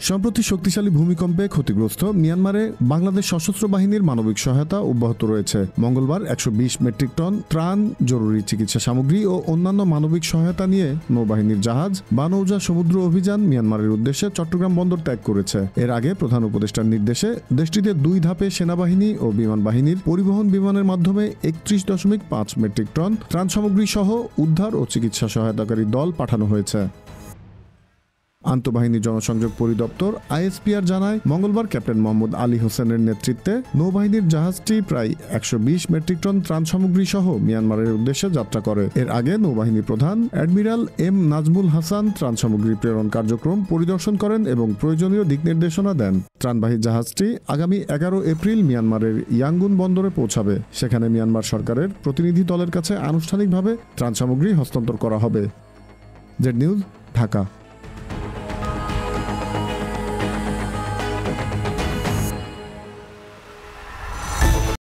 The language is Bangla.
সম্প্রতি শক্তিশালী ভূমিকম্পে ক্ষতিগ্রস্ত মিয়ানমারে বাংলাদেশ সশস্ত্র বাহিনীর মানবিক সহায়তা অব্যাহত রয়েছে। মঙ্গলবার 120 মেট্রিক টন ত্রাণ, জরুরি চিকিৎসা সামগ্রী ও অন্যান্য মানবিক সহায়তা নিয়ে নৌবাহিনীর জাহাজ বানৌজা সমুদ্র অভিযান মিয়ানমারের উদ্দেশ্যে চট্টগ্রাম বন্দর ত্যাগ করেছে। এর আগে প্রধান উপদেষ্টার নির্দেশে দেশটিতে 2 ধাপে সেনাবাহিনী ও বিমান বাহিনীর পরিবহন বিমানের মাধ্যমে 31.5 মেট্রিক টন ত্রাণ সামগ্রী সহ উদ্ধার ও চিকিৎসা সহায়তাকারী দল পাঠানো হয়েছে। আন্তঃবাহিনী জনসংযোগ পরিদপ্তর আইএসপিআর জানায়, মঙ্গলবার ক্যাপ্টেন মোহাম্মদ আলী হোসেনের নেতৃত্বে নৌবাহিনীর জাহাজটি প্রায় 120 মেট্রিক টন ত্রাণ সামগ্রী সহ মিয়ানমারের উদ্দেশ্যে যাত্রা করে। এর আগে নৌবাহিনী প্রধান অ্যাডমিরাল এম নাজমুল হাসান ত্রাণ সামগ্রী প্রেরণ কার্যক্রম পরিদর্শন করেন এবং প্রয়োজনীয় দিক নির্দেশনা দেন। ত্রাণবাহী জাহাজটি আগামী 11 এপ্রিল মিয়ানমারের ইয়াঙ্গুন বন্দরে পৌঁছাবে। সেখানে মিয়ানমার সরকারের প্রতিনিধি দলের কাছে আনুষ্ঠানিকভাবে ত্রাণ সামগ্রী হস্তান্তর করা হবে। Z news, Dhaka.